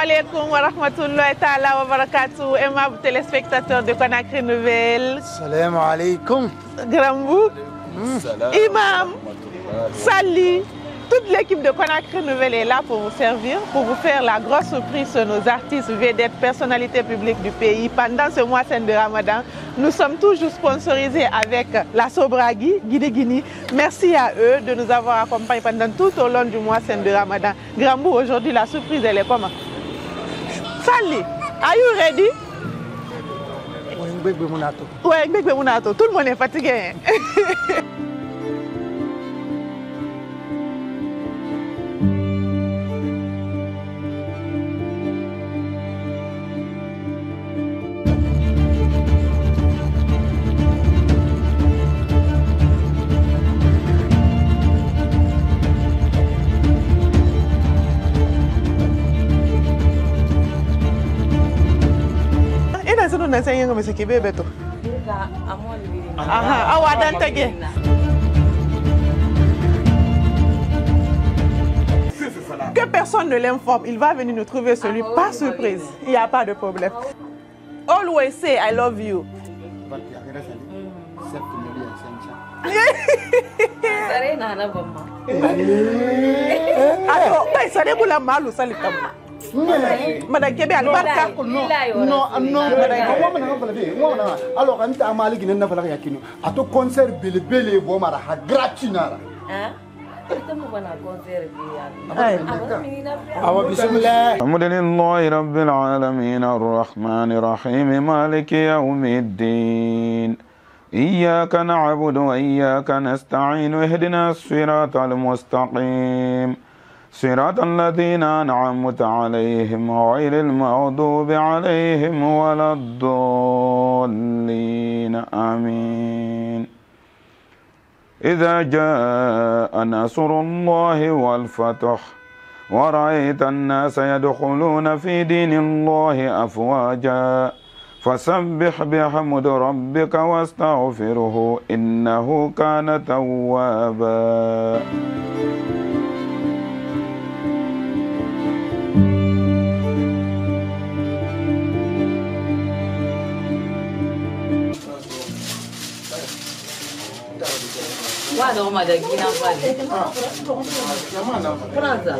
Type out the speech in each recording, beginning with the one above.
alaikum wa rahmatullahi ta'ala wa barakatuh. Aimables téléspectateurs de Conakry Nouvelle. Salam alaikum. Grambou, Imam, Sali, toute l'équipe de Conakry Nouvelle est là pour vous servir, pour vous faire la grosse surprise sur nos artistes, vedettes, personnalités publiques du pays. Pendant ce mois saint de Ramadan, nous sommes toujours sponsorisés avec la Sobragi, Guinée-Guinée. Merci à eux de nous avoir accompagnés pendant tout au long du mois saint de Ramadan. Grambou, aujourd'hui, la surprise, elle est comment? Sali, are you ready? Oui, tout le monde est fatigué. Que personne ne l'informe, il va venir nous trouver celui par surprise. Il n'y a pas de problème. Always say I love you. Alors, ça n'est pas mal ou ça les Madame Kébé Albarka. Non, alors, quand tu as mal, tu n'as pas la yakino. À ton concert, Bélé, Bomara, Gratinara. الحمد لله رب العالمين الرحمن الرحيم مالك يوم الدين إياك نعبد وإياك نستعين اهدنا الصراط المستقيم صراط الذين أنعمت عليهم غير المغضوب عليهم ولا الضالين آمين إذا جاء نصر الله والفتح ورأيت الناس يدخلون في دين الله أفواجا فسبح بحمد ربك واستغفره إنه كان توابا Guarda uma daqui na parede. Pronto.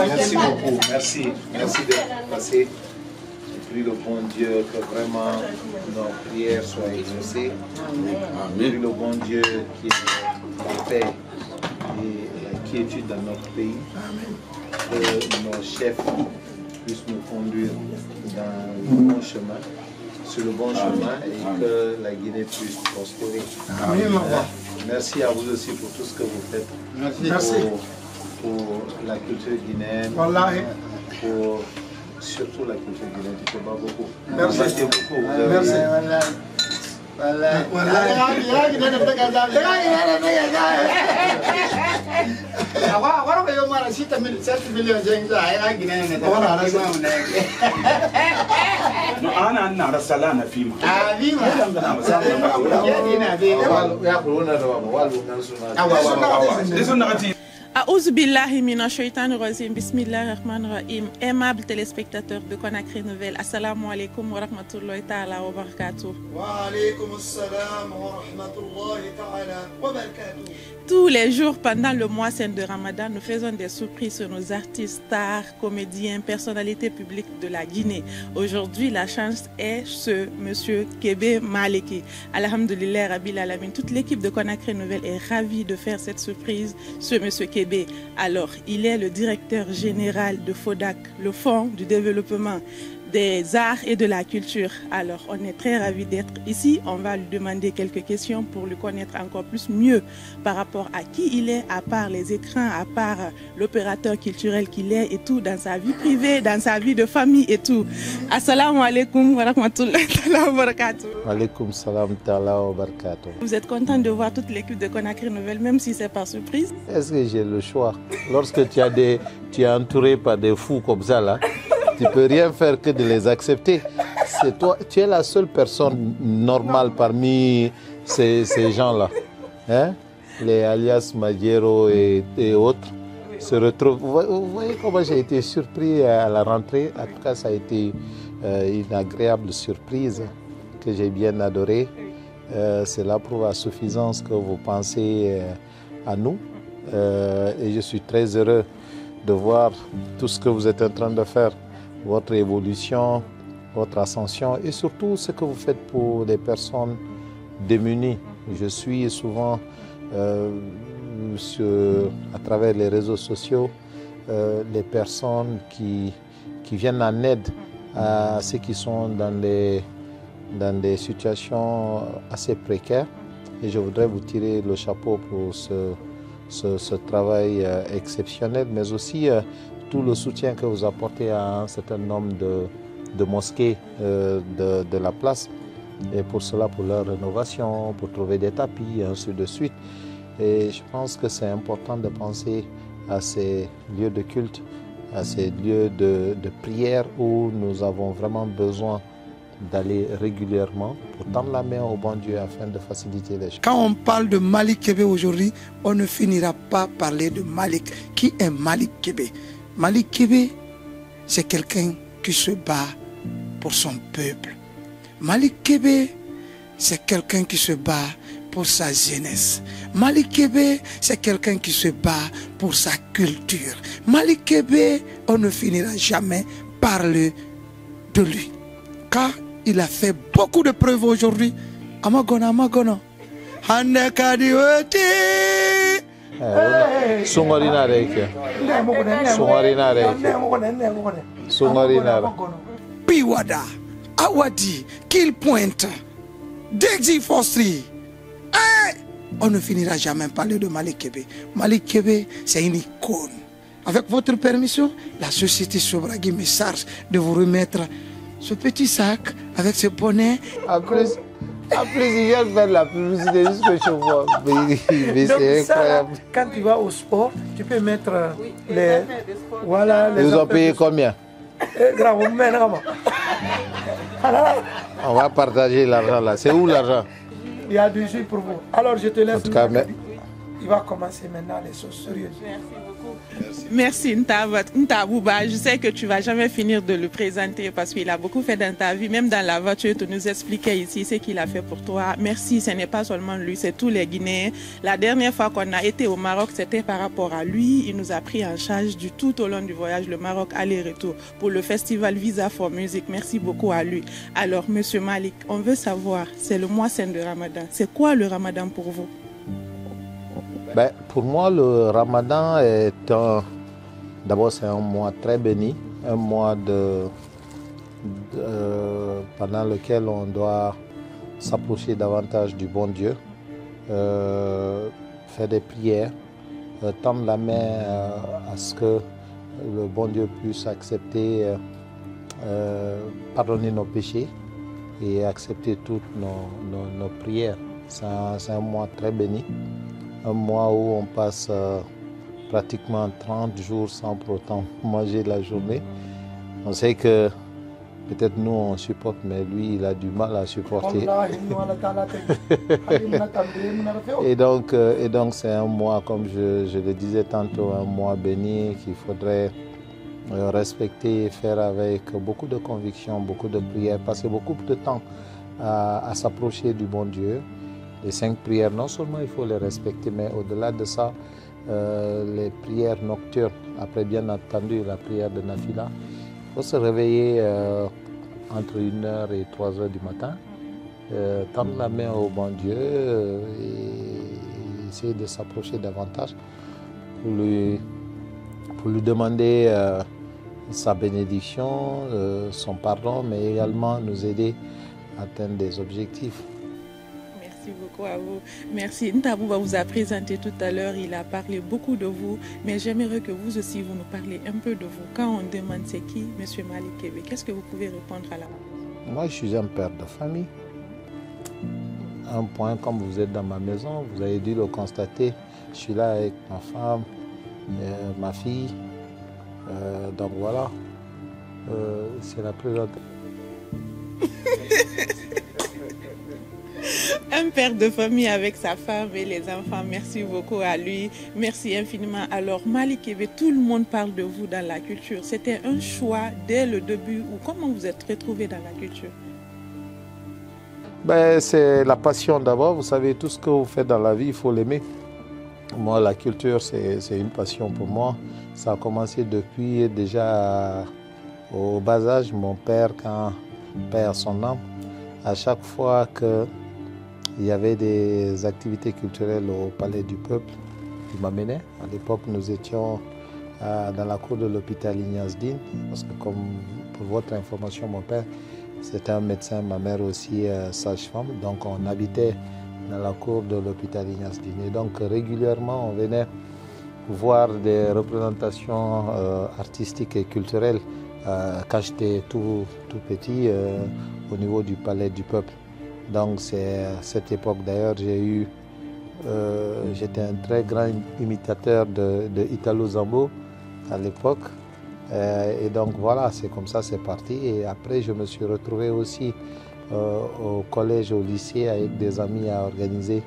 Merci beaucoup, merci d'être passé. Je prie le bon Dieu que vraiment nos prières soient exaucées. Je prie le bon Dieu qui est la paix et la quiétude dans notre pays. Que nos chefs puissent nous conduire dans le bon chemin, sur le bon chemin et que la Guinée puisse prospérer. Merci à vous aussi pour tout ce que vous faites. Merci. Pour la culture guinéenne, pour surtout la culture guinéenne, tu fais pas beaucoup. Merci beaucoup. Merci. Aouzou billahi mina shaitan rajim, bismillah rahman rahim. Aimables téléspectateurs de Conakry Nouvelle, assalamu alaikum wa rahmatullahi ta'ala wa barakatuh. Wa alaikum assalam wa rahmatullahi ta'ala wa barakatuh. Tous les jours pendant le mois saint de Ramadan, nous faisons des surprises sur nos artistes, stars, comédiens, personnalités publiques de la Guinée. Aujourd'hui, la chance est ce monsieur Kébé Maleki. Alhamdulillah Rabbil Alamin. Toute l'équipe de Conakry Nouvelle est ravie de faire cette surprise sur monsieur Kébé. Alors, il est le directeur général de FODAC, le Fonds du développement des arts et de la culture. Alors, on est très ravis d'être ici. On va lui demander quelques questions pour le connaître encore plus mieux par rapport à qui il est, à part les écrans, à part l'opérateur culturel qu'il est et tout, dans sa vie privée, dans sa vie de famille et tout. Assalamu alaikum wa rahmatullahi wa barakatuh. Alaikum salam ta'ala wa barakatuh. Vous êtes content de voir toute l'équipe de Conakry Nouvelle, même si c'est par surprise? Est-ce que j'ai le choix? Lorsque tu es entouré par des fous comme ça, là, tu ne peux rien faire que de les accepter. C'est toi, tu es la seule personne normale parmi ces gens-là. Hein? Les alias Magiero et autres se retrouvent. Vous voyez comment j'ai été surpris à la rentrée. En tout cas, ça a été une agréable surprise que j'ai bien adorée. Cela prouve à suffisance que vous pensez à nous. Et je suis très heureux de voir tout ce que vous êtes en train de faire, votre évolution, votre ascension et surtout ce que vous faites pour les personnes démunies. Je suis souvent à travers les réseaux sociaux les personnes qui viennent en aide à ceux qui sont dans des situations assez précaires. Et je voudrais vous tirer le chapeau pour ce travail exceptionnel, mais aussi tout le soutien que vous apportez à un certain nombre de mosquées de la place. Et pour cela, pour leur rénovation, pour trouver des tapis, et ainsi de suite. Et je pense que c'est important de penser à ces lieux de culte, à ces lieux de prière où nous avons vraiment besoin d'aller régulièrement pour tendre la main au bon Dieu afin de faciliter les choses. Quand on parle de Malik Kébé aujourd'hui, on ne finira pas par parler de Malik. Qui est Malik Kébé? Malik Kébé, c'est quelqu'un qui se bat pour son peuple. Malik Kébé, c'est quelqu'un qui se bat pour sa jeunesse. Malik Kébé, c'est quelqu'un qui se bat pour sa culture. Malik Kébé, on ne finira jamais par parler de lui. Car il a fait beaucoup de preuves aujourd'hui. Amagono, Amagono. Piwada, Awadi, Kill Point, Dexy Fostri. On ne finira jamais par parler de Malik Kébé. Malik Kébé, c'est une icône. Avec votre permission, la société Sobragui me charge de vous remettre ce petit sac avec ce bonnet. En plus, il vient de faire la publicité juste que je vois. Mais c'est incroyable. Quand tu vas au sport, tu peux mettre les... Voilà, les... Ils vous ont payé combien? On va partager l'argent là. C'est où l'argent? Il y a du jus pour vous. Alors je te laisse. En tout cas, il va commencer maintenant les choses sérieuses. Merci Ntabouba. Je sais que tu ne vas jamais finir de le présenter parce qu'il a beaucoup fait dans ta vie. Même dans la voiture, tu nous expliquais ici ce qu'il a fait pour toi. Merci, ce n'est pas seulement lui, c'est tous les Guinéens. La dernière fois qu'on a été au Maroc, c'était par rapport à lui. Il nous a pris en charge du tout au long du voyage, le Maroc aller-retour, pour le festival Visa for Music. Merci beaucoup à lui. Alors, Monsieur Malik, on veut savoir, c'est le mois saint de Ramadan. C'est quoi le Ramadan pour vous? Pour moi, le Ramadan est d'abord c'est un mois très béni, un mois pendant lequel on doit s'approcher davantage du bon Dieu, faire des prières, tendre la main à ce que le bon Dieu puisse accepter, pardonner nos péchés et accepter toutes nos prières. C'est un mois très béni. Un mois où on passe pratiquement 30 jours sans pour autant manger la journée. On sait que peut-être nous on supporte, mais lui il a du mal à supporter. Et donc c'est un mois, comme je le disais tantôt, un mois béni qu'il faudrait respecter et faire avec beaucoup de conviction, beaucoup de prières, passer beaucoup de temps à s'approcher du bon Dieu. Les 5 prières, non seulement il faut les respecter, mais au-delà de ça, les prières nocturnes, après bien entendu la prière de Nafila, il faut se réveiller entre 1h et 3h du matin, tendre la main au bon Dieu et essayer de s'approcher davantage pour lui demander sa bénédiction, son pardon, mais également nous aider à atteindre des objectifs. Merci beaucoup à vous. Merci. Ntabouba vous a présenté tout à l'heure, il a parlé beaucoup de vous, mais j'aimerais que vous aussi, vous nous parlez un peu de vous. Quand on demande c'est qui, M. Malick Kébé, qu'est-ce que vous pouvez répondre à la maison? Moi, je suis un père de famille. Un point, comme vous êtes dans ma maison, vous avez dû le constater, je suis là avec ma femme, ma fille. Donc voilà, c'est la présentation. Un père de famille avec sa femme et les enfants, merci beaucoup à lui, merci infiniment. Alors Malick Kébé, tout le monde parle de vous dans la culture. C'était un choix dès le début ou comment vous êtes retrouvé dans la culture? C'est la passion d'abord. Vous savez, tout ce que vous faites dans la vie, il faut l'aimer. Moi, la culture, c'est une passion pour moi. Ça a commencé depuis déjà au bas âge. Mon père, quand perd son âme, à chaque fois qu'il y avait des activités culturelles au Palais du Peuple, il m'amenait. À l'époque, nous étions dans la cour de l'hôpital Ignace Dine, parce que comme pour votre information, mon père, c'était un médecin, ma mère aussi sage-femme. Donc on habitait dans la cour de l'hôpital Ignace Dine. Et donc régulièrement, on venait voir des représentations artistiques et culturelles quand j'étais tout petit au niveau du Palais du Peuple. Donc c'est à cette époque d'ailleurs, j'étais un très grand imitateur de Italo Zambo à l'époque. Et donc voilà, c'est comme ça c'est parti. Et après, je me suis retrouvé aussi au collège, au lycée, avec des amis à organiser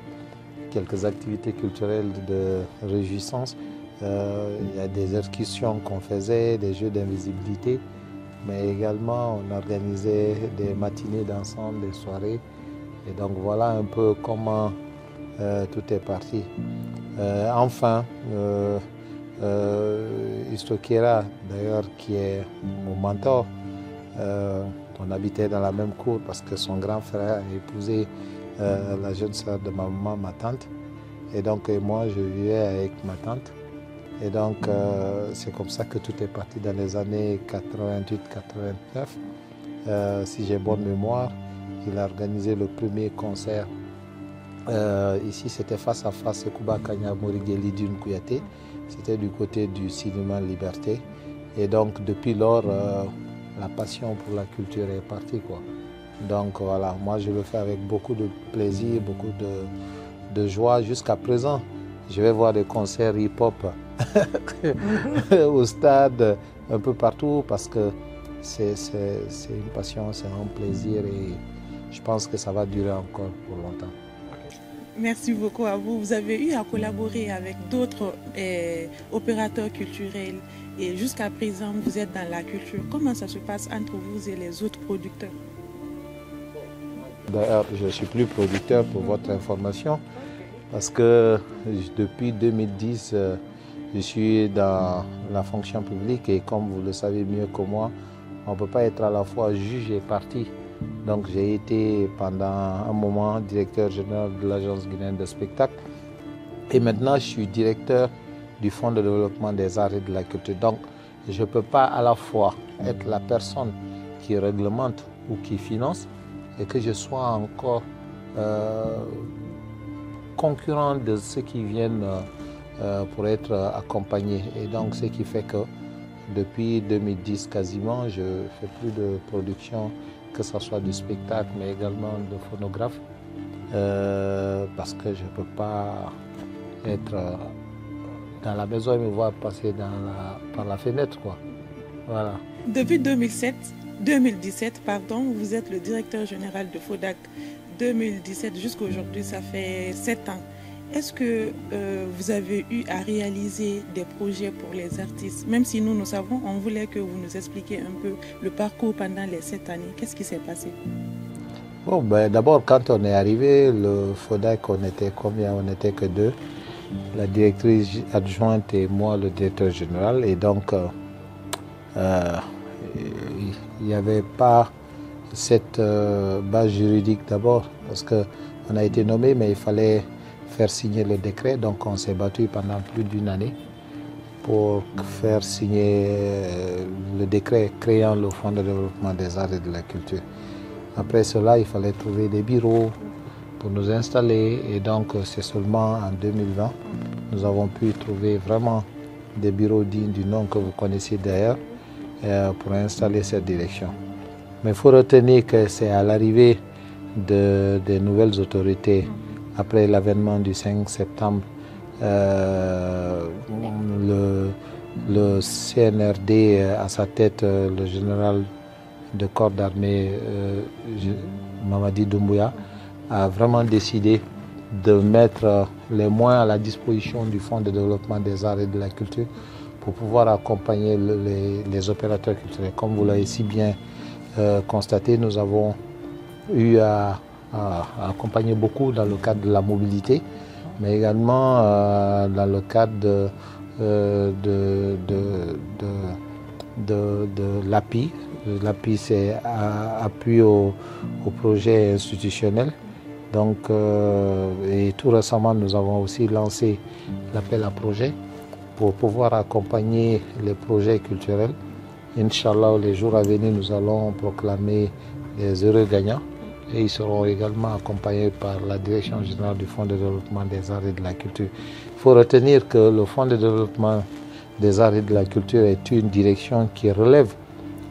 quelques activités culturelles de réjouissance. Il y a des excursions qu'on faisait, des jeux d'invisibilité, mais également on organisait des matinées d'ensemble, des soirées. Et donc voilà un peu comment tout est parti. Enfin, Istokera, d'ailleurs, qui est mon mentor, on habitait dans la même cour parce que son grand frère a épousé la jeune sœur de ma maman, ma tante. Et donc moi, je vivais avec ma tante. Et donc c'est comme ça que tout est parti dans les années 88-89. Si j'ai bonne mémoire, il a organisé le premier concert. Ici, c'était face à face Kuba Kanya Morigeli Dune Kouyaté. C'était du côté du cinéma Liberté. Et donc, depuis lors, la passion pour la culture est partie, quoi. Donc, voilà, moi, je le fais avec beaucoup de plaisir, beaucoup de joie. Jusqu'à présent, je vais voir des concerts hip-hop au stade, un peu partout, parce que c'est une passion, c'est un plaisir et je pense que ça va durer encore pour longtemps. Merci beaucoup à vous. Vous avez eu à collaborer avec d'autres opérateurs culturels et jusqu'à présent, vous êtes dans la culture. Comment ça se passe entre vous et les autres producteurs? D'ailleurs, je ne suis plus producteur pour votre information parce que depuis 2010, je suis dans la fonction publique et comme vous le savez mieux que moi, on ne peut pas être à la fois juge et partie. Donc j'ai été pendant un moment directeur général de l'Agence guinéenne de spectacle et maintenant je suis directeur du Fonds de développement des arts et de la culture. Donc je ne peux pas à la fois être la personne qui réglemente ou qui finance et que je sois encore concurrent de ceux qui viennent pour être accompagnés. Et donc ce qui fait que depuis 2010 quasiment, je ne fais plus de production, que ce soit du spectacle, mais également de phonographe, parce que je ne peux pas être dans la maison et me voir passer par la fenêtre, quoi. Voilà. Depuis 2017, vous êtes le directeur général de FODAC. 2017 jusqu'à aujourd'hui, ça fait 7 ans. Est-ce que vous avez eu à réaliser des projets pour les artistes? Même si nous savons, on voulait que vous nous expliquiez un peu le parcours pendant les 7 années. Qu'est-ce qui s'est passé? Bon, d'abord, quand on est arrivé, le FODAC, on était combien? On n'était que 2. La directrice adjointe et moi, le directeur général. Et donc, il n'y avait pas cette base juridique d'abord, parce qu'on a été nommé, mais il fallait faire signer le décret, donc on s'est battu pendant plus d'1 année pour faire signer le décret créant le Fonds de développement des arts et de la culture. Après cela, il fallait trouver des bureaux pour nous installer et donc c'est seulement en 2020 nous avons pu trouver vraiment des bureaux dignes du nom que vous connaissez d'ailleurs pour installer cette direction. Mais il faut retenir que c'est à l'arrivée des nouvelles autorités après l'avènement du 5 septembre, le CNRD à sa tête, le général de corps d'armée Mamadi Doumbouya a vraiment décidé de mettre les moyens à la disposition du Fonds de développement des arts et de la culture pour pouvoir accompagner les opérateurs culturels. Comme vous l'avez si bien constaté, nous avons eu à accompagner beaucoup dans le cadre de la mobilité, mais également dans le cadre de l'API. L'API, c'est appui au projet institutionnel. Donc, et tout récemment, nous avons aussi lancé l'appel à projet pour pouvoir accompagner les projets culturels. Inch'Allah, les jours à venir, nous allons proclamer les heureux gagnants et ils seront également accompagnés par la Direction générale du Fonds de développement des arts et de la culture. Il faut retenir que le Fonds de développement des arts et de la culture est une direction qui relève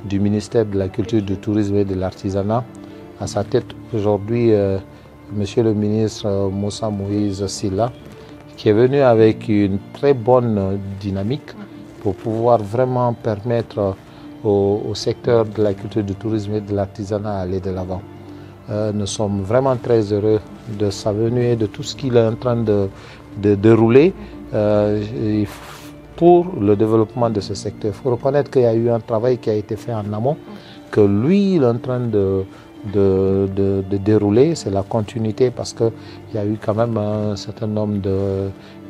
du ministère de la Culture, du Tourisme et de l'Artisanat. À sa tête aujourd'hui, Monsieur le ministre Moussa Moïse Silla, qui est venu avec une très bonne dynamique pour pouvoir vraiment permettre au secteur de la culture, du tourisme et de l'artisanat d'aller de l'avant. Nous sommes vraiment très heureux de sa venue et de tout ce qu'il est en train de dérouler pour le développement de ce secteur. Il faut reconnaître qu'il y a eu un travail qui a été fait en amont, que lui, il est en train de dérouler. C'est la continuité parce qu'il y a eu quand même un certain nombre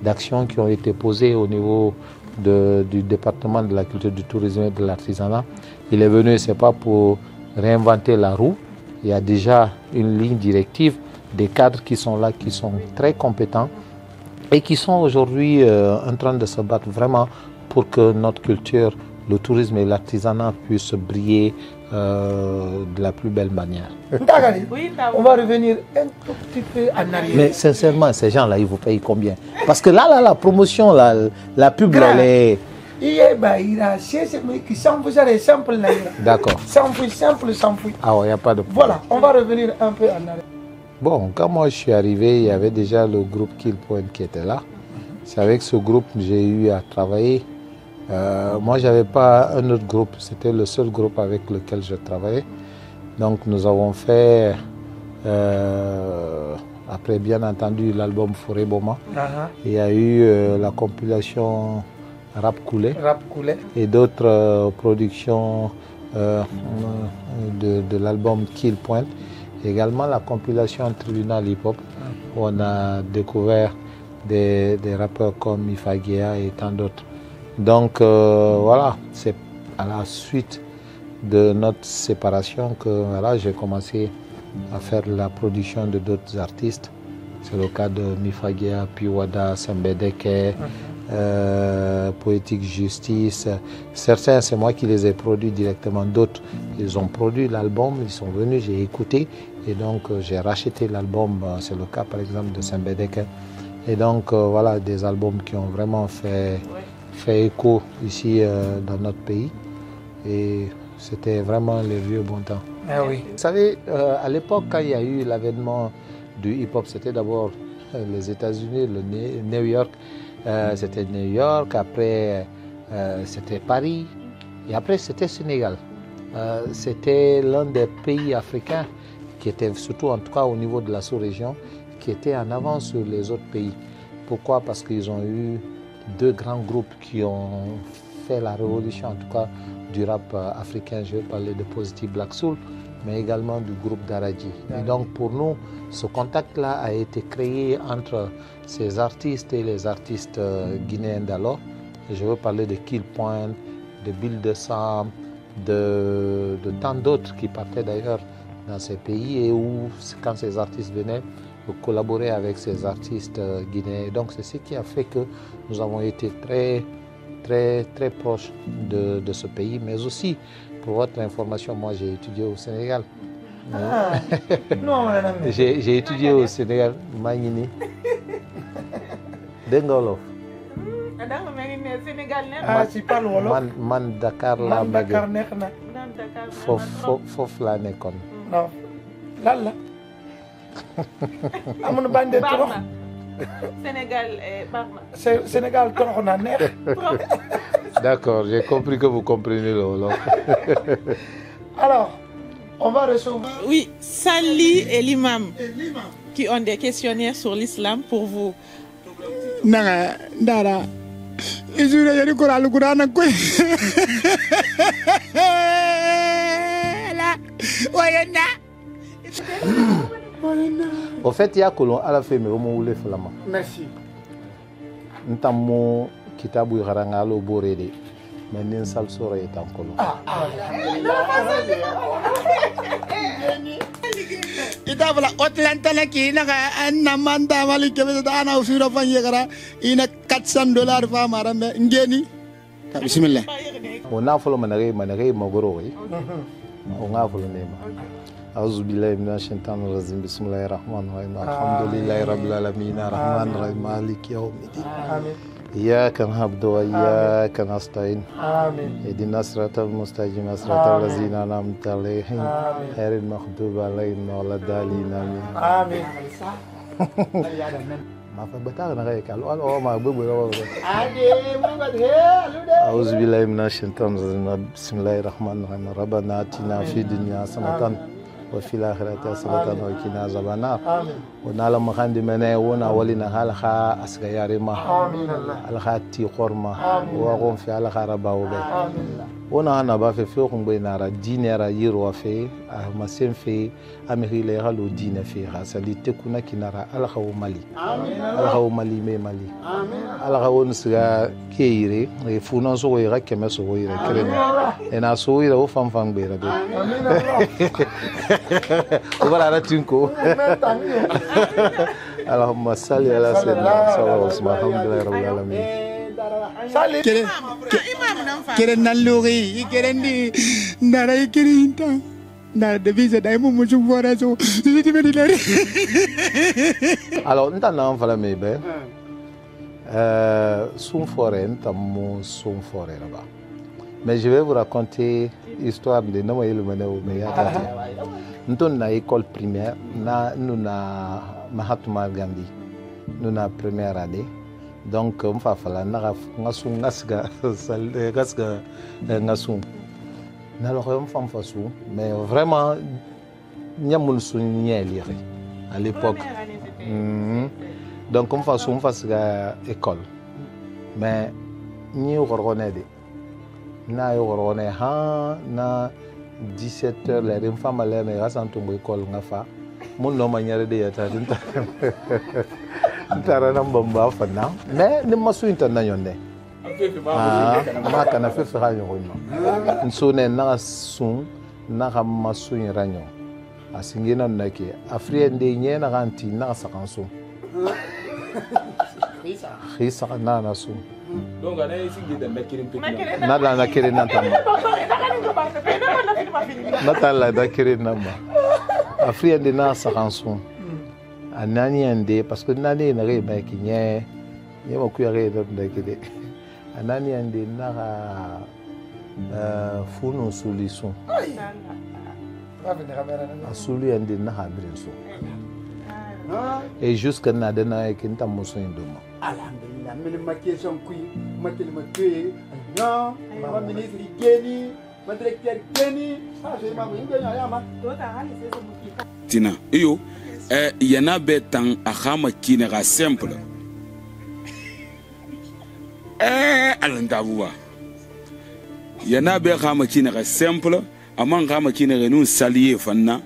d'actions qui ont été posées au niveau du département de la culture, du tourisme et de l'artisanat. Il est venu, ce n'est pas pour réinventer la roue. Il y a déjà une ligne directive, des cadres qui sont là, qui sont très compétents et qui sont aujourd'hui en train de se battre vraiment pour que notre culture, le tourisme et l'artisanat puissent briller de la plus belle manière. On va revenir un tout petit peu en arrière. Mais sincèrement, ces gens-là, ils vous payent combien? Parce que là, la promotion, la pub, elle est... D'accord. Ah ouais, il n'y a pas de problème. Voilà, on va revenir un peu en arrière. Bon, quand moi je suis arrivé, il y avait déjà le groupe Kill Point qui était là. C'est avec ce groupe que j'ai eu à travailler. Moi, je n'avais pas un autre groupe, c'était le seul groupe avec lequel je travaillais. Donc, nous avons fait, après bien entendu, l'album Forêt Boma. Il y a eu la compilation Rap Coulé et d'autres productions de l'album Kill Point. Également la compilation Tribunal Hip Hop, où on a découvert des rappeurs comme Ifagea et tant d'autres. Donc voilà, c'est à la suite de notre séparation que voilà, j'ai commencé à faire la production de d'autres artistes. C'est le cas de Mifagea, Piwada, Sembedeke, Poétique Justice. Certains, c'est moi qui les ai produits directement. D'autres, ils ont produit l'album, ils sont venus, j'ai écouté. Et donc, j'ai racheté l'album. C'est le cas, par exemple, de Sembedeke. Et donc, voilà, des albums qui ont vraiment fait écho ici dans notre pays. Et c'était vraiment les vieux bons temps. Ah oui. Vous savez, à l'époque, quand il y a eu l'avènement du hip-hop, c'était d'abord les États-Unis, New York. C'était New York, après c'était Paris, et après c'était Sénégal. C'était l'un des pays africains qui était, surtout en tout cas au niveau de la sous-région, qui était en avance sur les autres pays. Pourquoi? Parce qu'ils ont eu deux grands groupes qui ont fait la révolution, en tout cas du rap africain. Je vais parler de Positive Black Soul, mais également du groupe Daraji. Et donc pour nous, ce contact-là a été créé entre ces artistes et les artistes guinéens d'alors. Je veux parler de Kill Point, de Bill de Sam, de tant d'autres qui partaient d'ailleurs dans ces pays et où, quand ces artistes venaient, collaborer avec ces artistes guinéens. Donc c'est ce qui a fait que nous avons été très très, très proche de ce pays. Mais aussi, pour votre information, moi j'ai étudié au Sénégal. J'ai étudié au Sénégal. Magini. Dengolof. Man Dakar la mage. Fof la nekon. Non. Lalla. Amono bande trop. Sénégal Barma. Sénégal trop na neex. D'accord, j'ai compris que vous comprenez le Alors, on va recevoir... Oui, Sali et l'imam qui ont des questionnaires sur l'islam pour vous. Naga, Dara. Isura yari Quran Quran koy. La, wayna. Au fait, il y a Colon à la fin, mais au moins, vous flama. Merci. Ntamo kitabu Harangalo Borede. Mais nin sal sora est en Colon. Ita bala Atlanta ki naga namanda mali kebe dana usura fanyegara ina $400 fa marambe ngeni. Bismillah. On a follow manare magoro yi. On a follow nema. أعوذ بالله من الشيطان الرجيم بسم الله الرحمن الرحيم الحمد لله رب العالمين الرحمن الرحيم مالك يوم الدين إياك نعبد وإياك نستعين اهدنا الصراط المستقيم صراط الذين أنعمت عليهم غير المغضوب عليهم ولا الضالين آمين ما فبتاعنا غير قالوا ما بقول أعوذ بالله من الشيطان الرجيم بسم الله الرحمن الرحيم ربنا آتنا في الدنيا حسنة وفي الآخرة حسنة وقنا عذاب النار ونعلم خاندي مني ونا ولينا حالها أسغياري ما حالها تي قرما وقوم في حالها رباوبي ونا أنا بافي فيكم بينارا دينيرا يروا في مسين في أمري لغالو دين في غاسالي تكونا كنارا حالها مالي حالها مالي مي مالي حالها ونسغا كيري فونا سوغيرا كما سوغيرا كرينا انا سوغيرا وفام فام بيرا بي وبرا تينكو اللهم صل على سيدنا صلى الله عليه وسلم الحمد لله رب العالمين Keren naluri, keren di nara keren ta. Nara devise dai mo mo fora so. Alors, nous avons fait la mebe. Son forêt, nous avons son forêt là-bas. Mais je vais vous raconter l'histoire de Noël Meneo Meyata. Nous avons une école primaire, nous avons Mahatma Gandhi, nous avons première année. Donc, on va faire la ngasung ngasga ngasga ngasung. N'alors on fait façon, mais vraiment nyamun sunye lire à l'époque. Donc on fait la école. Mais ni au reconnaître. Na au reconnaître ha na 17h les femmes allaient mais à s'en tomber école ngafa. Mon nom manière de yata. Tarana mbamba fana mais ne masu internationale ma kana fe fera nyonyo nsone na sun na masu ranyo asingina nake afriende nyena ganti na sakanso khisa na sun donc ana isingi da nakirin pekina na da nakirin na tamba na tala da kirin namba afriende na sakanso anani ande parce que nani na re ba kinye yema ku yare da kide anani ande na funu solution asuli ande na habrinso et jusqu'à nada na kinta muso indoma alhamdulillah min makation kuy makil makay non ma ministre geni ma directeur geni ça c'est ma ngena ya ma tina iyo yana bɛ tan a kama kine ka simple alantabuwa yana bɛ kama kine ka simple aman kama kine ka nun saliye fanna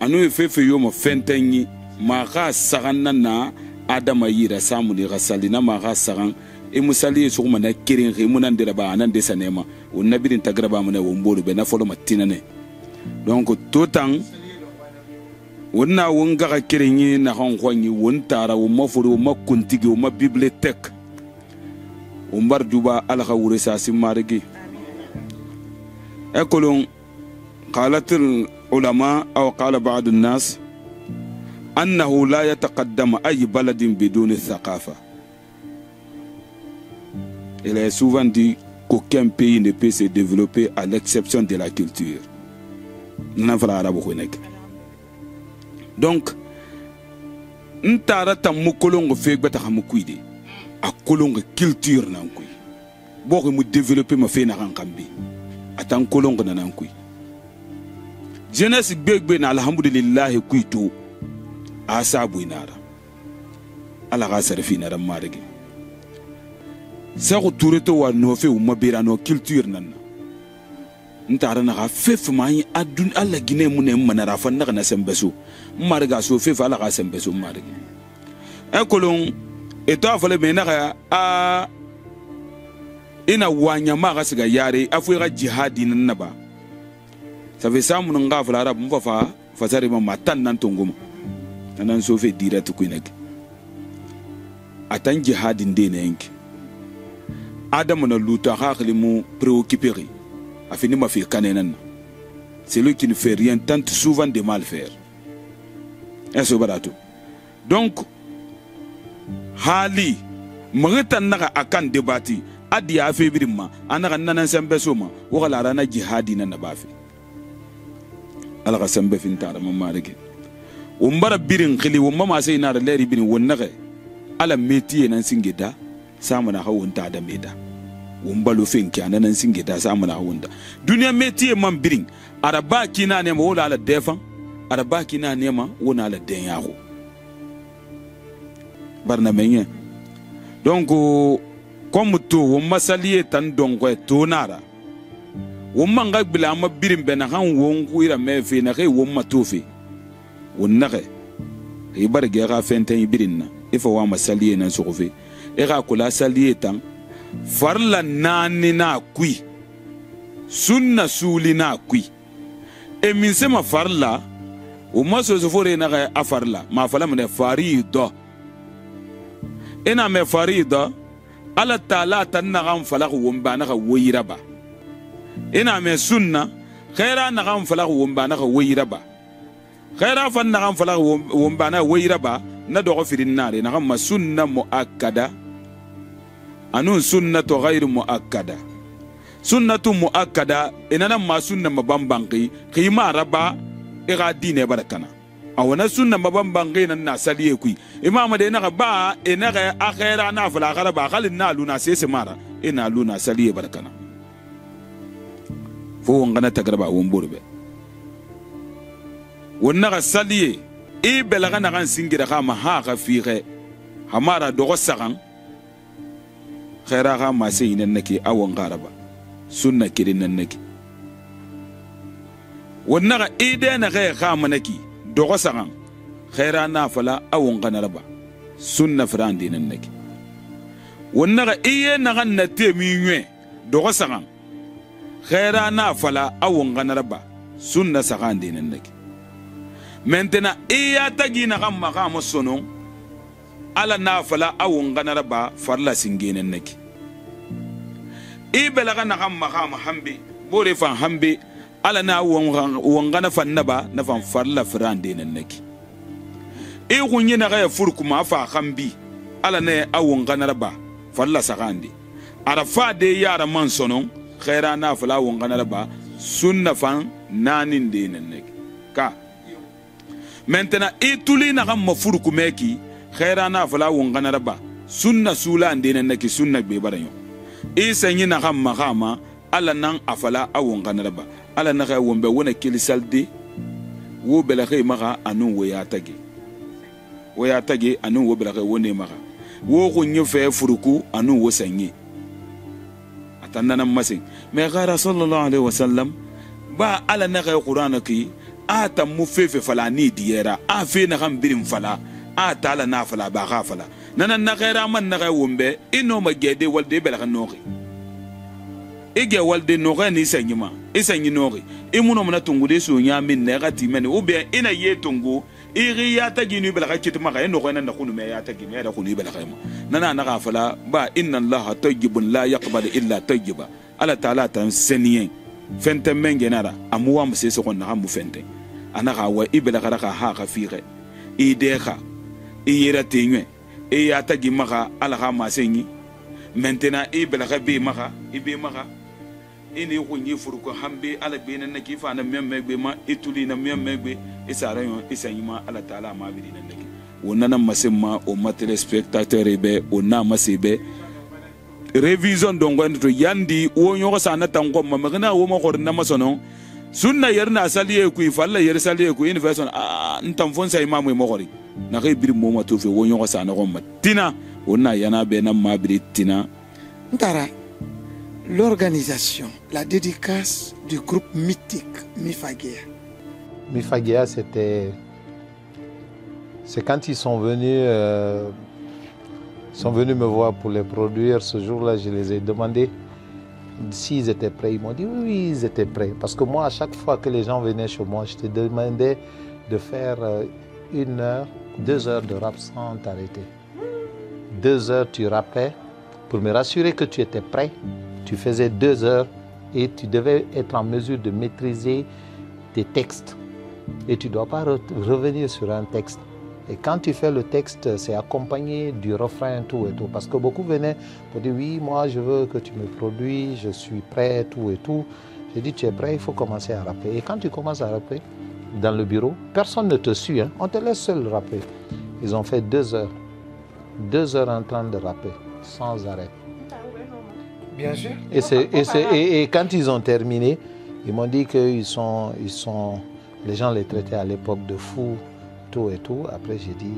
anu fefe yo mo fentanyi ma ka saganna na adama yira samu ni ka salina ma ka sagan e musaliye so kuma na kirin ke munan dira ba nan de sanema o nabirin tagraba mun wo mbolu be na folo matina ne donc totan wonna wonga ka kirinyi na hon kwani won tara wo mafuru wo makuntigi wo bibliothèque umbar juba alaka wure sasi marigi ekolon قالت العلماء أو قال بعض الناس أنه لا يتقدم أي بلد بدون الثقافة. Il est souvent dit qu'aucun pays ne peut se développer à l'exception de la culture. Donc, ntara tamu kolongo fegba ta hamukuide a kolongo culture nankui boko mu développer ma fe na rankambi atan kolongo na nankui jeunesse gbegbe na alhamdulillah kuito asabu inara ala ga sarfi na ran marige sa ko tureto wa no fe umma bira no culture nan ntara na ga fef mai adun alla gine mu ne manara fa na sembeso marga so fe fa ala ga sembeso marige e kolon eto afale me na ga a ina wanya ma ga siga yare afu ga jihadi nan na ba ça fait ça mon ngaf la arab mfa fa fasari ma matan nan tongoma nan so fe direct ku nek atan jihadin de nenki adam na luta khali mu préoccupé afini ma fi kanenan c'est lui qui ne fait rien tente souvent de mal faire est-ce barato donc hali mangatan naga akan debati adi afi birima anaga nanan sembeso ma wala rana jihadi nan na bafi ala ka sembe fintara mamarike umbara birin khili wumma ma sai na da leri bin wonnaga ala metiye nan singida samana hawunta da meda wumbalo finki anan singida samana hawunta duniya metiye man birin araba kina ne mo wala ala defan araba kina ne ma wona ala den yaho barna menye donc comme to wumma saliye tan donko to nara wumma nga bila ma birim bena han wonku ira mefe na kai wumma tofi wonnake e barge ga fenten birinna ifa wa masaliye nan sokofe e ga kula saliye tan farla nani na kui sunna suli na kui e min sema farla umma so fore na ga afarla ma fala mun farida ina me farida ala taala tan na gam fala wumba na ga wayira ba ina me sunna khaira na gam fala wumba na ga wayira ba khaira fan na gam fala wumba na wayira ba na do firin nare na gam sunna muakkada anun sunnatu ghairu muakkada sunnatu muakkada inana ma sunna mabambangi qima raba iga dine barakana awana sunna mabambangi nan na saliye kui imama de na ba ina ga akhira na fala garaba khalin na luna sese mara ina luna saliye barakana fo ngana tagarba womburbe wonna ga saliye e belaga na kan singira kama ha ga fiire hamara dogo sagan khaira ga ma sai nan nake awon garaba sunna kirin nan nake wonna ga ide na ga kama nake dogo sagan khaira na fala awon ganaraba sunna frandi nan nake wonna ga iye na kan na temi nwe dogo sagan khaira na fala awon ganaraba sunna sagan dinan nake maintenant iya tagi na kan makama sonon ala na fala awon ganaraba farla singenen nake ibelaga na kan makama hambe bore fan hambe ala na won gana fan naba na fan farla frande nan nake e kunye na ga furkuma fa hambi ala ne awon ganaraba farla sagande arafa de yara man sonon khaira na fala won ganaraba sunna fan nanin de nan nake ka maintenant ituli na kam mafuru kumeki khaira na fala won ganaraba sunna sula ande nan nake sunna be baranyo isanyi na kam makama ala nan afala awon ganaraba ala na ga won be wona kilisalde wo bela khay maka anun wo ya tage anun wo bela khay woni maka wo ko nyofe furuku anun wo sanyi atanna masin mais gara sallallahu alaihi wasallam ba ala na ga qur'ana ki ata mu fefe fala ni diera a fe na kan birin fala a tala na fala ba ga fala nanan na gaira man na ga wombe ino ma gede walde bela kan noki ige walde noga ni sanyima isanyi noki imuno mna tungu de so nya min na ga timene o be ina ye tungu iri ya tagi ni bela kiti maka eno ko nan kunu me ya tagi me da kunu bela kayma nana na ka fala ba inna allaha tayyibun la yaqbalu illa tayyiba ala taala tan seniyen fente menge nara amuwa mse se ko na mu fente ana ka wa ibela ka ha ka fiire i dexa i yera teñwe i ya tagi maka ala ka masenyi maintenant i bela ka be maka i be maka ini ko nyi furu ko hambe ala be nan ki fa na memme be ma ituli na memme be isara yo isanyima ala taala ma bi nan ki wonana masemma o matele spectateur be o na masebe revision dongo to yandi wo nyoko sana tango ma magana wo mo ko na masono sunna yerna saliye ku falla yer saliye ku in version ntam fon say mamu mo ko na kay bir mo ma to fe wo nyoko sana ko matina wonna yana be na ma bi tina ntara. L'organisation, la dédicace du groupe mythique Mifagea. Mifagea, c'est quand ils sont venus me voir pour les produire. Ce jour-là, je les ai demandé s'ils étaient prêts. Ils m'ont dit oui, ils étaient prêts. Parce que moi, à chaque fois que les gens venaient chez moi, je te demandais de faire 1 heure, 2 heures de rap sans t'arrêter. 2 heures, tu rappais pour me rassurer que tu étais prêt. Tu faisais 2 heures et tu devais être en mesure de maîtriser tes textes. Et tu ne dois pas revenir sur un texte. Et quand tu fais le texte, c'est accompagné du refrain, tout et tout. Parce que beaucoup venaient pour dire, oui, moi je veux que tu me produis, je suis prêt, tout et tout. J'ai dit, tu es prêt, il faut commencer à rapper. Et quand tu commences à rapper dans le bureau, personne ne te suit, hein. On te laisse seul rapper. Ils ont fait 2 heures. 2 heures en train de rapper, sans arrêt. Bien sûr. Et quand ils ont terminé, ils m'ont dit que les gens les traitaient à l'époque de fous, tout et tout. Après, j'ai dit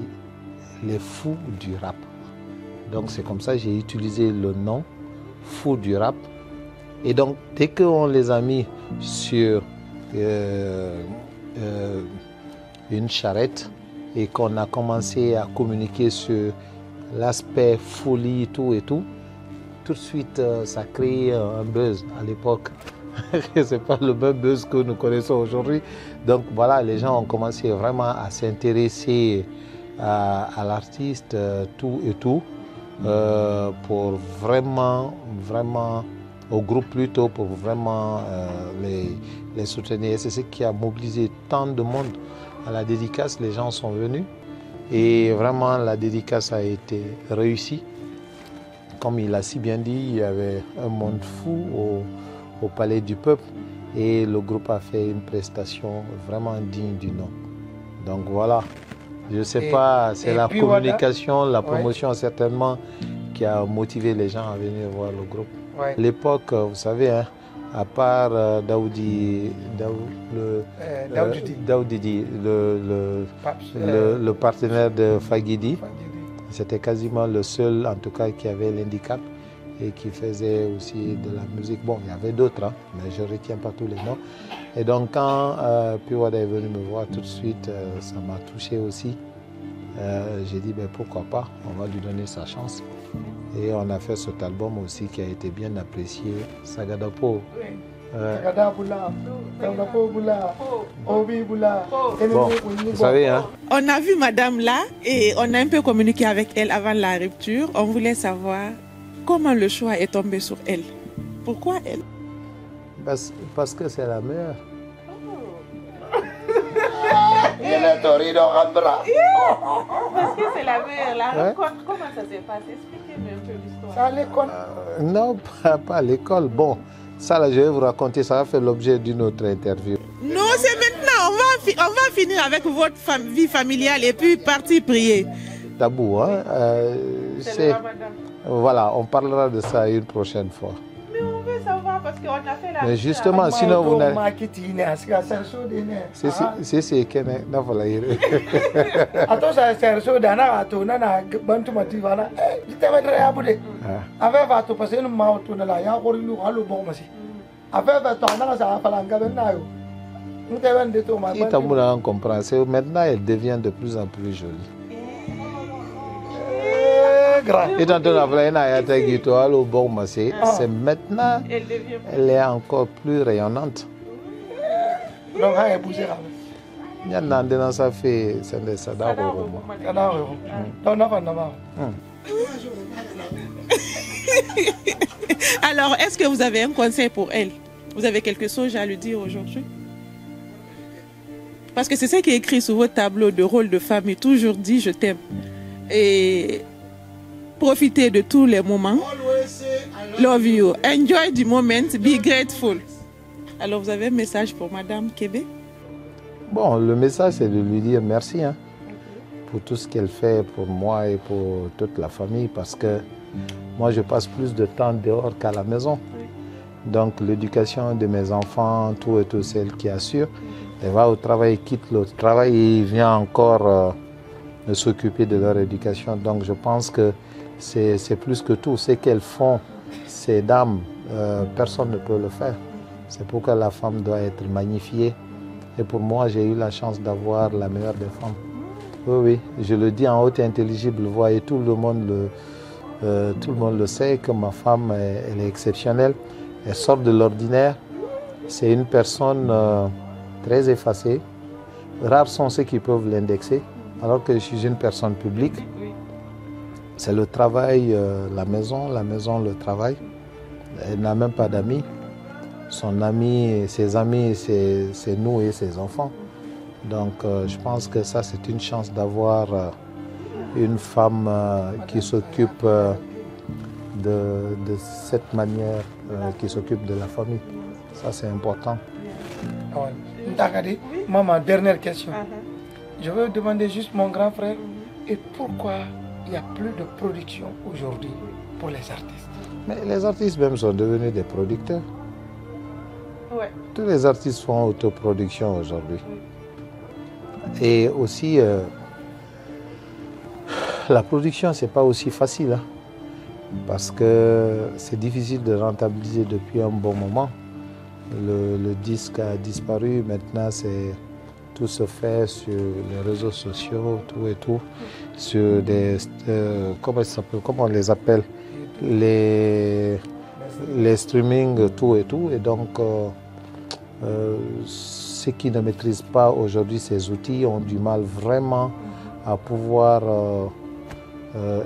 les fous du rap. Donc, c'est comme ça que j'ai utilisé le nom fou du rap. Et donc, dès qu'on les a mis sur une charrette et qu'on a commencé à communiquer sur l'aspect folie, tout et tout, tout de suite, ça crée un buzz à l'époque. Ce n'est pas le même buzz que nous connaissons aujourd'hui. Donc voilà, les gens ont commencé vraiment à s'intéresser à l'artiste, tout et tout, pour vraiment, au groupe plutôt, pour vraiment les soutenir. C'est ce qui a mobilisé tant de monde à la dédicace. Les gens sont venus et vraiment la dédicace a été réussie. Comme il a si bien dit, il y avait un monde fou au Palais du Peuple et le groupe a fait une prestation vraiment digne du nom. Donc voilà, je ne sais pas, c'est la communication, la promotion certainement qui a motivé les gens à venir voir le groupe. Ouais. À l'époque, vous savez, hein, à part Daoudi, le partenaire de Fagidi, c'était quasiment le seul, en tout cas, qui avait l'handicap et qui faisait aussi de la musique. Bon, il y avait d'autres, hein, mais je ne retiens pas tous les noms. Et donc, quand Piwada est venu me voir tout de suite, ça m'a touché aussi. J'ai dit, ben, pourquoi pas, on va lui donner sa chance. Et on a fait cet album aussi qui a été bien apprécié, Sagadapo. Bon, vous savez, hein. On a vu madame là et on a un peu communiqué avec elle avant la rupture. On voulait savoir comment le choix est tombé sur elle. Pourquoi elle? Parce que c'est la meilleure. Parce que c'est la meilleure. La rencontre, comment ça s'est passé? Expliquez-moi un peu l'histoire. C'est à l'école? Non, pas à l'école. Bon, ça là, je vais vous raconter, ça va faire l'objet d'une autre interview. Non, c'est maintenant. On va finir avec votre vie familiale et puis partir prier. Tabou, hein? C'est... Voilà, on parlera de ça une prochaine fois. Mais on veut savoir parce qu'on a fait la... Mais justement, sinon vous n'avez... C'est maintenant, elle devient de plus en plus jolie. Et tant c'est maintenant, elle est encore plus rayonnante. Alors, est-ce que vous avez un conseil pour elle? Vous avez quelque chose à lui dire aujourd'hui? Parce que c'est ça qui est écrit sur votre tableau de rôle de famille. Toujours dit je t'aime. Et profitez de tous les moments. Love you. Enjoy the moment. Be grateful. Alors, vous avez un message pour Madame Kébé? Bon, le message, c'est de lui dire merci pour tout ce qu'elle fait pour moi et pour toute la famille, parce que moi, je passe plus de temps dehors qu'à la maison. Donc, l'éducation de mes enfants, tout et tout, c'est elle qui assure. Elle va au travail, quitte le travail et vient encore s'occuper de leur éducation. Donc, je pense que c'est plus que tout. Ce qu'elles font, ces dames, personne ne peut le faire. C'est pourquoi la femme doit être magnifiée. Et pour moi, j'ai eu la chance d'avoir la meilleure des femmes. Oui, oui, je le dis en haute et intelligible voix et tout le monde le sait que ma femme, elle est exceptionnelle. Elle sort de l'ordinaire. C'est une personne très effacée. Rares sont ceux qui peuvent l'indexer, alors que je suis une personne publique. C'est le travail, la maison, le travail. Elle n'a même pas d'amis. Son ami, ses amis, c'est nous et ses enfants. Donc je pense que ça, c'est une chance d'avoir une femme qui s'occupe de cette manière, qui s'occupe de la famille. Ça, c'est important. Maman, dernière question. Je veux demander juste mon grand frère, et pourquoi il n'y a plus de production aujourd'hui pour les artistes? Mais les artistes même sont devenus des producteurs. Ouais. Tous les artistes font autoproduction aujourd'hui. Et aussi, la production, c'est pas aussi facile, parce que c'est difficile de rentabiliser depuis un bon moment. Le disque a disparu, maintenant tout se fait sur les réseaux sociaux, tout et tout, sur des, comment on les appelle, les streamings, tout et tout. Et donc, ceux qui ne maîtrisent pas aujourd'hui ces outils ont du mal vraiment à pouvoir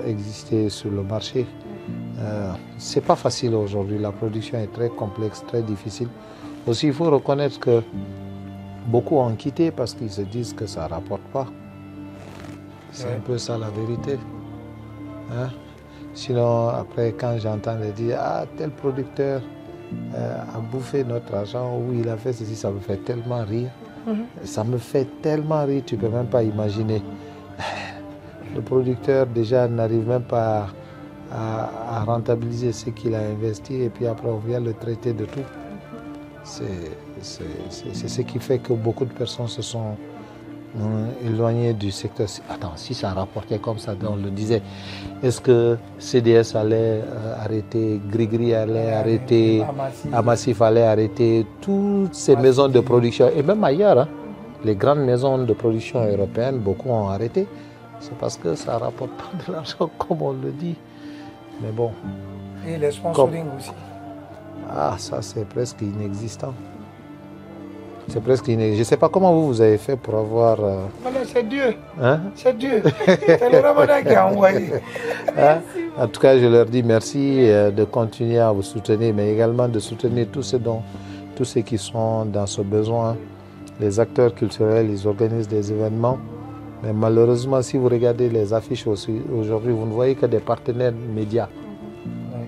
exister sur le marché. C'est pas facile aujourd'hui, la production est très complexe, très difficile. Aussi, il faut reconnaître que beaucoup ont quitté parce qu'ils se disent que ça ne rapporte pas. C'est un peu ça la vérité. Sinon, après, quand j'entends les dire « Ah, tel producteur a bouffé notre argent, ou il a fait ceci », ça me fait tellement rire. Ça me fait tellement rire, tu ne peux même pas imaginer. Le producteur, déjà, n'arrive même pas à rentabiliser ce qu'il a investi, et puis après, on vient le traiter de tout. C'est ce qui fait que beaucoup de personnes se sont éloignées du secteur. Attends, si ça rapportait comme ça, on le disait, est-ce que CDS allait arrêter, Grigri allait arrêter, Amassif allait arrêter, toutes ces maisons de production, et même ailleurs, les grandes maisons de production européennes, beaucoup ont arrêté. C'est parce que ça ne rapporte pas de l'argent, comme on le dit. Mais bon. Et les sponsoring aussi. Ah, ça c'est presque inexistant. C'est presque inexistant. Je ne sais pas comment vous avez fait pour avoir... C'est Dieu. C'est Dieu. C'est le Ramadan qui a envoyé. En tout cas, je leur dis merci de continuer à vous soutenir, mais également de soutenir tous ceux qui sont dans ce besoin. Les acteurs culturels, ils organisent des événements. Mais malheureusement, si vous regardez les affiches aujourd'hui, vous ne voyez que des partenaires médias.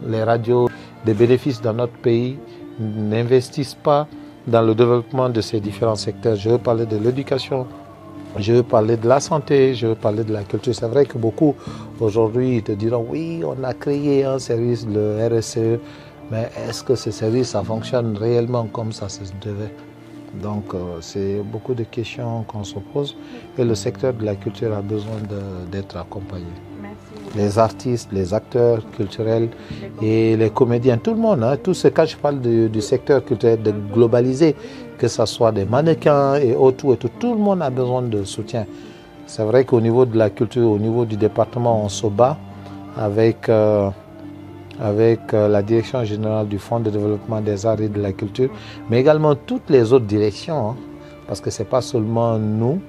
Les radios, des bénéfices dans notre pays n'investissent pas dans le développement de ces différents secteurs. Je veux parler de l'éducation, je veux parler de la santé, je veux parler de la culture. C'est vrai que beaucoup aujourd'hui te diront oui, on a créé un service, le RSE, mais est-ce que ce service ça fonctionne réellement comme ça se devait? Donc c'est beaucoup de questions qu'on se pose et le secteur de la culture a besoin d'être accompagné. Merci. Les artistes, les acteurs culturels et les comédiens, tout le monde, tout ce quand je parle du secteur culturel, de globaliser, que ce soit des mannequins et autres, tout le monde a besoin de soutien. C'est vrai qu'au niveau de la culture, au niveau du département, on se bat avec la direction générale du Fonds de développement des arts et de la culture, mais également toutes les autres directions parce que ce n'est pas seulement nous,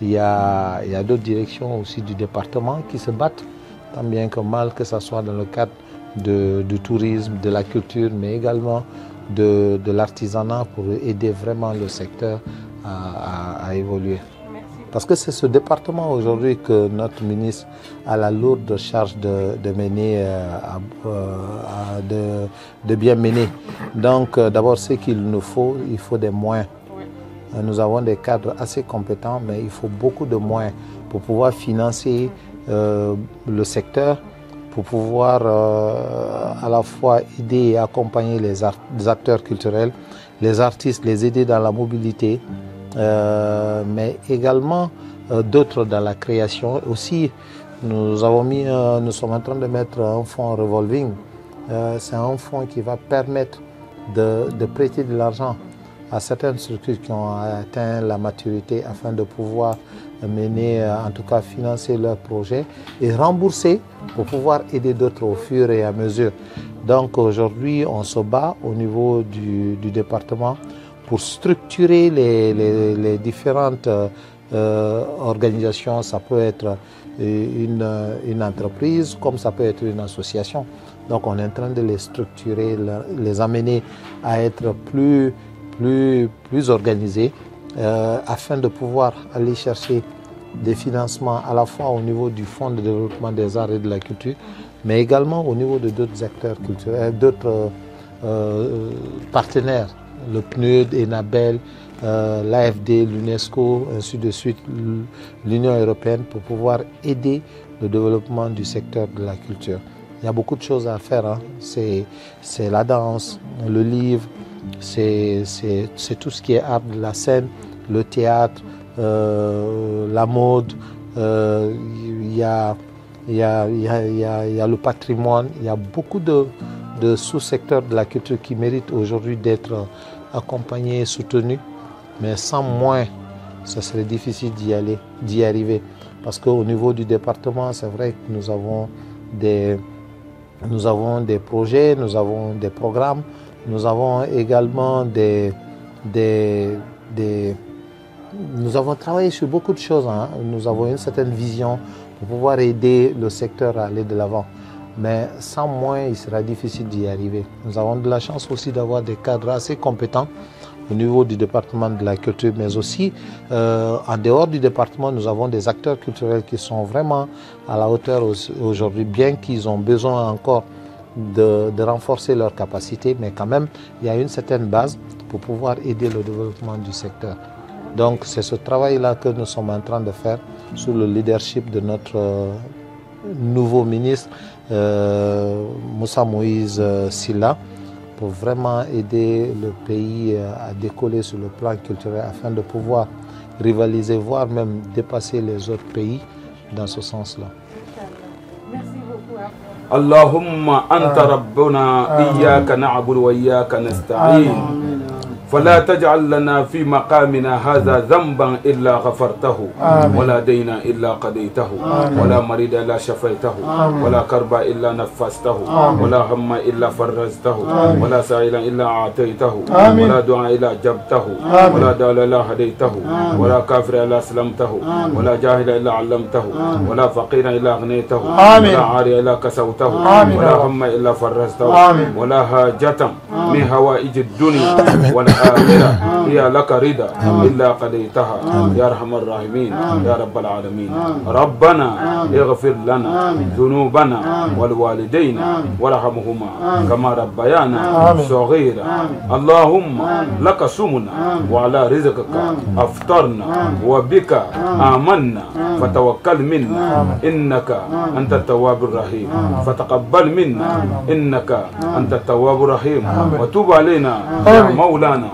il y a d'autres directions aussi du département qui se battent, tant bien que mal, que ce soit dans le cadre du tourisme, de la culture, mais également de l'artisanat pour aider vraiment le secteur à évoluer. Parce que c'est ce département aujourd'hui que notre ministre a la lourde charge de mener, de bien mener. Donc d'abord ce qu'il nous faut, il faut des moyens. Nous avons des cadres assez compétents, mais il faut beaucoup de moyens pour pouvoir financer le secteur, pour pouvoir à la fois aider et accompagner les acteurs culturels, les artistes, les aider dans la mobilité, mais également d'autres dans la création. Aussi, nous sommes en train de mettre un fonds revolving. C'est un fonds qui va permettre de prêter de l'argent à certaines structures qui ont atteint la maturité afin de pouvoir mener, en tout cas financer leurs projets et rembourser pour pouvoir aider d'autres au fur et à mesure. Donc aujourd'hui, on se bat au niveau du département pour structurer les différentes organisations. Ça peut être une entreprise comme ça peut être une association. Donc on est en train de les structurer, les amener à être plus organisés afin de pouvoir aller chercher des financements à la fois au niveau du Fonds de développement des arts et de la culture, mais également au niveau de d'autres acteurs culturels, d'autres partenaires, le PNUD, ENABEL, l'AFD, l'UNESCO, ainsi de suite, l'Union européenne, pour pouvoir aider le développement du secteur de la culture. Il y a beaucoup de choses à faire, hein. C'est la danse, le livre, c'est tout ce qui est art de la scène, le théâtre, la mode, il y a le patrimoine, il y a beaucoup de sous-secteurs de la culture qui méritent aujourd'hui d'être accompagnés et soutenus, mais sans moyens, ça serait difficile d'y arriver. Parce qu'au niveau du département, c'est vrai que nous avons des projets, nous avons des programmes, nous avons également nous avons travaillé sur beaucoup de choses, hein. Nous avons une certaine vision pour pouvoir aider le secteur à aller de l'avant. Mais sans moyens, il sera difficile d'y arriver. Nous avons de la chance aussi d'avoir des cadres assez compétents au niveau du département de la culture, mais aussi en dehors du département, nous avons des acteurs culturels qui sont vraiment à la hauteur aujourd'hui, bien qu'ils ont besoin encore de renforcer leurs capacités, mais quand même, il y a une certaine base pour pouvoir aider le développement du secteur. Donc c'est ce travail-là que nous sommes en train de faire sous le leadership de notre nouveau ministre, Moussa Moïse Silla, pour vraiment aider le pays à décoller sur le plan culturel afin de pouvoir rivaliser, voire même dépasser les autres pays dans ce sens-là. Merci beaucoup. Allahumma anta rabbuna iyyaka na'budu wa iyyaka nasta'in. فلا تجعل لنا في مقامنا هذا ذنبا إلا غفرته ولا دينا إلا قضيته ولا مريضا إلا شفيته ولا كربا إلا نفسته ولا هم إلا فرجته ولا سائلا إلا أعطيته ولا دعاء إلا جبته ولا دال إلا هديته ولا كافر إلا أسلمته ولا جاهل إلا علمته ولا فقير إلا أغنيته ولا عاري إلا كسوته ولا هم إلا فرجته ولا حاجة من هوائج الدنيا ولا هي لك رضا إلا قضيتها يا أرحم الراحمين يا رب العالمين. ربنا اغفر لنا ذنوبنا والوالدين وارحمهما كما ربيانا صغيرا. اللهم لك صمنا وعلى رزقك أفطرنا وبك آمنا فتوكل منا إنك أنت التواب الرحيم فتقبل منا إنك أنت التواب الرحيم وتوب علينا يا مولانا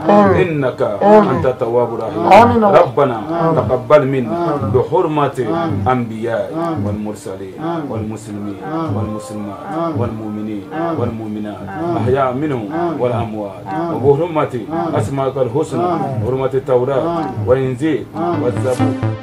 إنك أنت التواب الرحيم. ربنا تقبل منا بحرمة الأنبياء والمرسلين والمسلمين والمسلمات والمؤمنين والمؤمنات أحياء منهم والأموات وبحرمة أسماءك الحسنى وحرمة التوراة والإنجيل والزبور.